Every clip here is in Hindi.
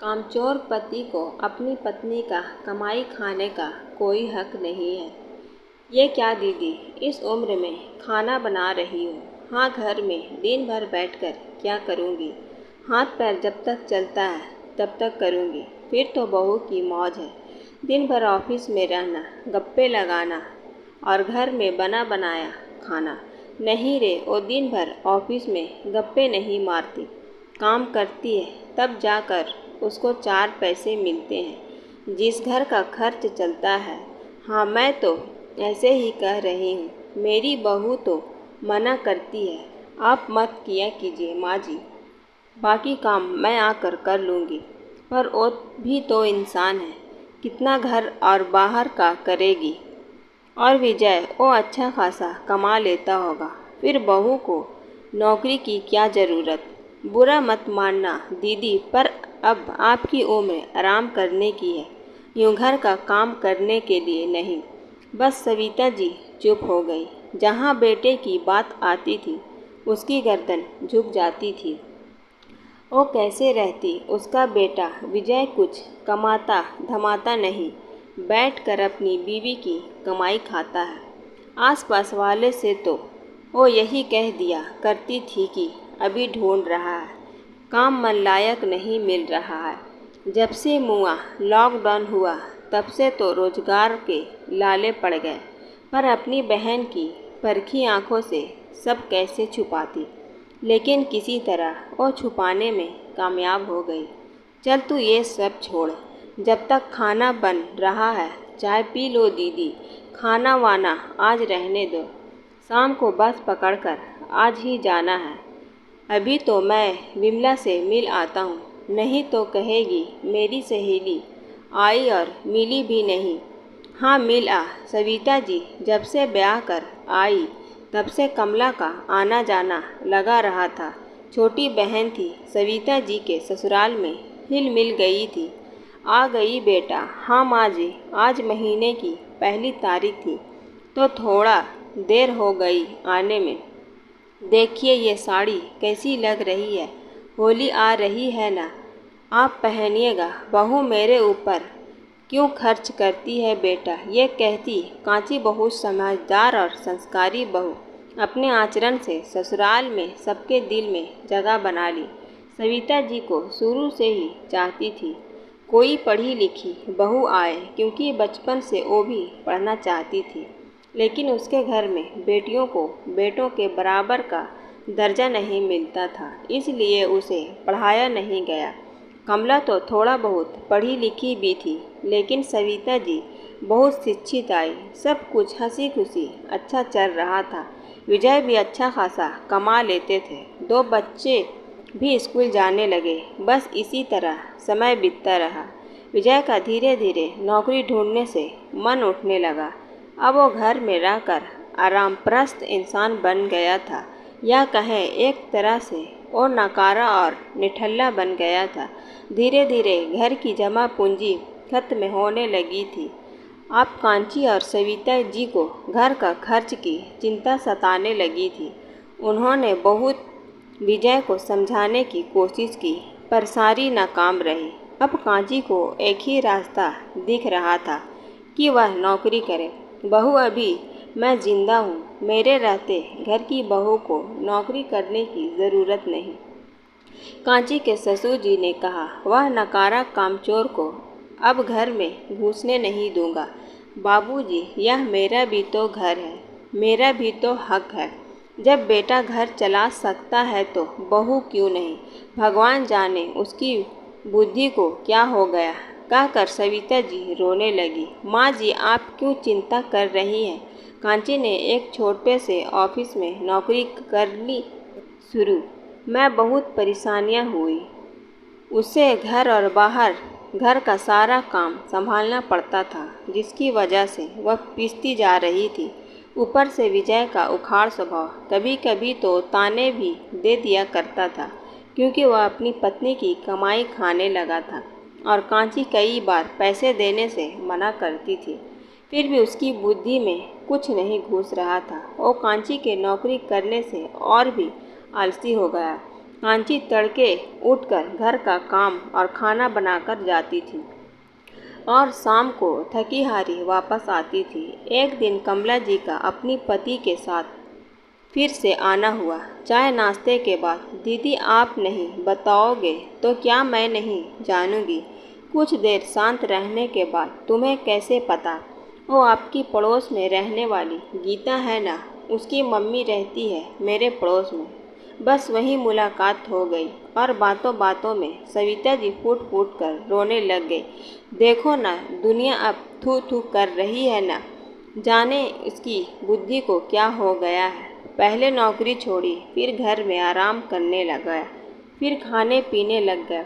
कामचोर पति को अपनी पत्नी का कमाई खाने का कोई हक नहीं है। ये क्या दीदी, इस उम्र में खाना बना रही हो? हाँ, घर में दिन भर बैठकर क्या करूँगी? हाथ पैर जब तक चलता है तब तक करूँगी, फिर तो बहू की मौज है। दिन भर ऑफिस में रहना, गप्पे लगाना और घर में बना बनाया खाना। नहीं रे, वो दिन भर ऑफिस में गप्पे नहीं मारती, काम करती है, तब जाकर उसको 4 पैसे मिलते हैं, जिस घर का खर्च चलता है। हाँ, मैं तो ऐसे ही कह रही हूँ, मेरी बहू तो मना करती है। आप मत किया कीजिए माँ जी, बाकी काम मैं आकर कर लूँगी। पर वो भी तो इंसान है, कितना घर और बाहर का करेगी। और विजय, वो अच्छा खासा कमा लेता होगा, फिर बहू को नौकरी की क्या ज़रूरत। बुरा मत मानना दीदी, पर अब आपकी उम्र आराम करने की है, यूँ घर का काम करने के लिए नहीं। बस सविता जी चुप हो गई। जहाँ बेटे की बात आती थी उसकी गर्दन झुक जाती थी। वो कैसे रहती, उसका बेटा विजय कुछ कमाता धमाता नहीं, बैठकर अपनी बीवी की कमाई खाता है। आसपास वाले से तो वो यही कह दिया करती थी कि अभी ढूंढ रहा है, काम मन लायक नहीं मिल रहा है। जब से मुआ लॉकडाउन हुआ तब से तो रोजगार के लाले पड़ गए, पर अपनी बहन की परखी आंखों से सब कैसे छुपाती, लेकिन किसी तरह वो छुपाने में कामयाब हो गई। चल तू ये सब छोड़, जब तक खाना बन रहा है चाय पी लो दीदी, खाना वाना आज रहने दो, शाम को बस पकड़कर आज ही जाना है। अभी तो मैं विमला से मिल आता हूँ, नहीं तो कहेगी मेरी सहेली आई और मिली भी नहीं। हाँ, मिल आ। सविता जी जब से ब्याह कर आई तब से कमला का आना जाना लगा रहा था। छोटी बहन थी, सविता जी के ससुराल में हिल मिल गई थी। आ गई बेटा। हाँ माँ जी, आज महीने की 1 तारीख थी तो थोड़ा देर हो गई आने में। देखिए ये साड़ी कैसी लग रही है, होली आ रही है ना, आप पहनिएगा। बहू मेरे ऊपर क्यों खर्च करती है बेटा, ये कहती कांची बहू समझदार और संस्कारी बहू अपने आचरण से ससुराल में सबके दिल में जगह बना ली। सविता जी को शुरू से ही चाहती थी कोई पढ़ी लिखी बहू आए, क्योंकि बचपन से वो भी पढ़ना चाहती थी, लेकिन उसके घर में बेटियों को बेटों के बराबर का दर्जा नहीं मिलता था, इसलिए उसे पढ़ाया नहीं गया। कमला तो थोड़ा बहुत पढ़ी लिखी भी थी, लेकिन सविता जी बहुत शिक्षित आई। सब कुछ हंसी खुशी अच्छा चल रहा था। विजय भी अच्छा खासा कमा लेते थे, 2 बच्चे भी स्कूल जाने लगे। बस इसी तरह समय बीतता रहा। विजय का धीरे धीरे नौकरी ढूंढने से मन उठने लगा। अब वो घर में रहकर आरामप्रस्त इंसान बन गया था, या कहें एक तरह से वो नकारा और निठल्ला बन गया था। धीरे धीरे घर की जमा पूंजी खत्म होने लगी थी। अब कांची और सविता जी को घर का खर्च की चिंता सताने लगी थी। उन्होंने बहुत विजय को समझाने की कोशिश की, पर सारी नाकाम रही। अब कांची को एक ही रास्ता दिख रहा था कि वह नौकरी करे। बहू, अभी मैं जिंदा हूँ, मेरे रहते घर की बहू को नौकरी करने की ज़रूरत नहीं। कांची के ससुर जी ने कहा, वह नकारा कामचोर को अब घर में घुसने नहीं दूंगा। बाबूजी, यह मेरा भी तो घर है, मेरा भी तो हक है। जब बेटा घर चला सकता है तो बहू क्यों नहीं। भगवान जाने उसकी बुद्धि को क्या हो गया, कहकर सविता जी रोने लगी। माँ जी, आप क्यों चिंता कर रही हैं? कांची ने एक छोटे से ऑफिस में नौकरी कर ली शुरू। मैं बहुत परेशानियाँ हुई, उससे घर और बाहर घर का सारा काम संभालना पड़ता था, जिसकी वजह से वह पिसती जा रही थी। ऊपर से विजय का उखाड़ स्वभाव, कभी कभी तो ताने भी दे दिया करता था, क्योंकि वह अपनी पत्नी की कमाई खाने लगा था और कांची कई बार पैसे देने से मना करती थी। फिर भी उसकी बुद्धि में कुछ नहीं घुस रहा था। वो कांची के नौकरी करने से और भी आलसी हो गया। कांची तड़के उठकर घर का काम और खाना बनाकर जाती थी और शाम को थकी हारी वापस आती थी। एक दिन कमला जी का अपनी पति के साथ फिर से आना हुआ। चाय नाश्ते के बाद, दीदी आप नहीं बताओगे तो क्या मैं नहीं जानूंगी? कुछ देर शांत रहने के बाद, तुम्हें कैसे पता? वो आपकी पड़ोस में रहने वाली गीता है ना, उसकी मम्मी रहती है मेरे पड़ोस में। बस वहीं मुलाकात हो गई और बातों बातों में सविता जी फूट फूट कर रोने लग गई। देखो ना, दुनिया अब थू थू कर रही है ना, जाने इसकी बुद्धि को क्या हो गया है। पहले नौकरी छोड़ी, फिर घर में आराम करने लग गया, फिर खाने पीने लग गया।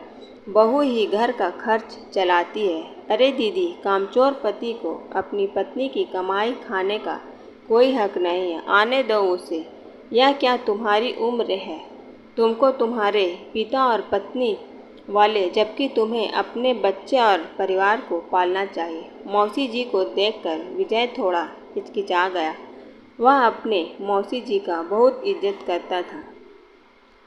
बहू ही घर का खर्च चलाती है। अरे दीदी, कामचोर पति को अपनी पत्नी की कमाई खाने का कोई हक नहीं है, आने दो उसे। यह क्या तुम्हारी उम्र है? तुमको तुम्हारे पिता और पत्नी वाले, जबकि तुम्हें अपने बच्चे और परिवार को पालना चाहिए। मौसी जी को देखकर विजय थोड़ा हिचकिचा गया। वह अपने मौसी जी का बहुत इज्जत करता था।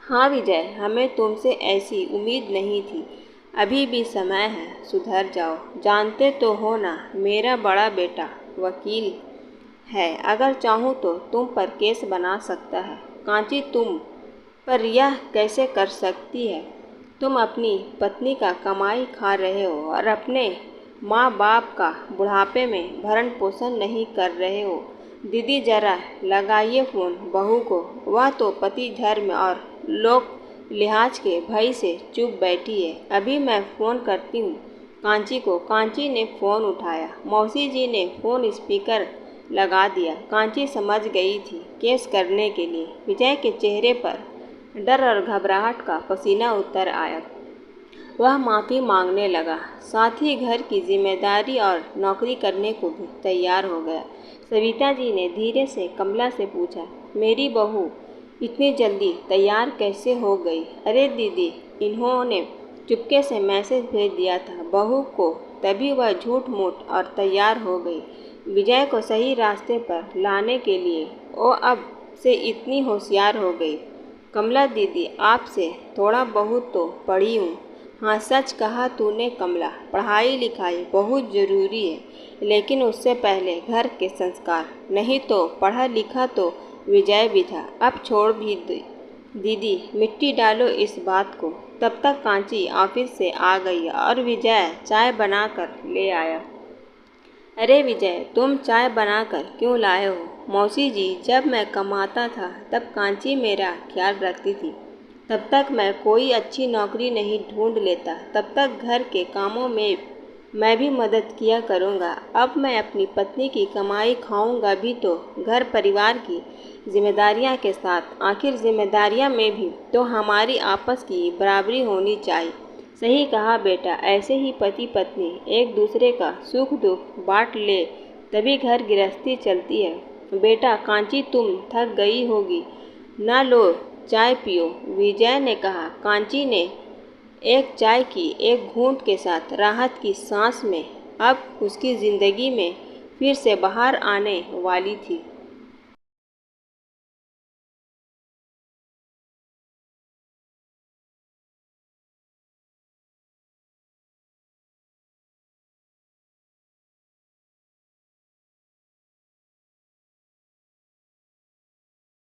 हाँ विजय, हमें तुमसे ऐसी उम्मीद नहीं थी। अभी भी समय है, सुधर जाओ। जानते तो हो ना, मेरा बड़ा बेटा वकील है, अगर चाहूँ तो तुम पर केस बना सकता है। कांची तुम पर यह कैसे कर सकती है? तुम अपनी पत्नी का कमाई खा रहे हो और अपने माँ बाप का बुढ़ापे में भरण पोषण नहीं कर रहे हो। दीदी जरा लगाइए फ़ोन बहू को, वह तो पति धर्म और लोक लिहाज के भय से चुप बैठी है। अभी मैं फ़ोन करती हूँ कांची को। कांची ने फ़ोन उठाया। मौसी जी ने फ़ोन स्पीकर लगा दिया। कांची समझ गई थी केस करने के लिए। विजय के चेहरे पर डर और घबराहट का पसीना उतर आया। वह माफ़ी मांगने लगा, साथ ही घर की जिम्मेदारी और नौकरी करने को भी तैयार हो गया। सविता जी ने धीरे से कमला से पूछा, मेरी बहू इतनी जल्दी तैयार कैसे हो गई? अरे दीदी, इन्होंने चुपके से मैसेज भेज दिया था बहू को, तभी वह झूठ मूठ और तैयार हो गई। विजय को सही रास्ते पर लाने के लिए वो अब से इतनी होशियार हो गई। कमला दीदी, आपसे थोड़ा बहुत तो पढ़ी हूँ। हाँ सच कहा तूने कमला, पढ़ाई लिखाई बहुत ज़रूरी है, लेकिन उससे पहले घर के संस्कार। नहीं तो पढ़ा लिखा तो विजय भी था। अब छोड़ भी दीदी, मिट्टी डालो इस बात को। तब तक कांची ऑफिस से आ गई और विजय चाय बनाकर ले आया। अरे विजय, तुम चाय बनाकर क्यों लाए हो? मौसी जी, जब मैं कमाता था तब कांची मेरा ख्याल रखती थी। तब तक मैं कोई अच्छी नौकरी नहीं ढूंढ लेता, तब तक घर के कामों में मैं भी मदद किया करूँगा। अब मैं अपनी पत्नी की कमाई खाऊँगा भी तो घर परिवार की जिम्मेदारियाँ के साथ। आखिर जिम्मेदारियाँ में भी तो हमारी आपस की बराबरी होनी चाहिए। सही कहा बेटा, ऐसे ही पति पत्नी एक दूसरे का सुख दुख बांट ले, तभी घर गृहस्थी चलती है। बेटा कांची, तुम थक गई होगी, ना लो चाय पियो, विजय ने कहा। कांची ने एक चाय की एक घूंट के साथ राहत की सांस में अब उसकी ज़िंदगी में फिर से बाहर आने वाली थी।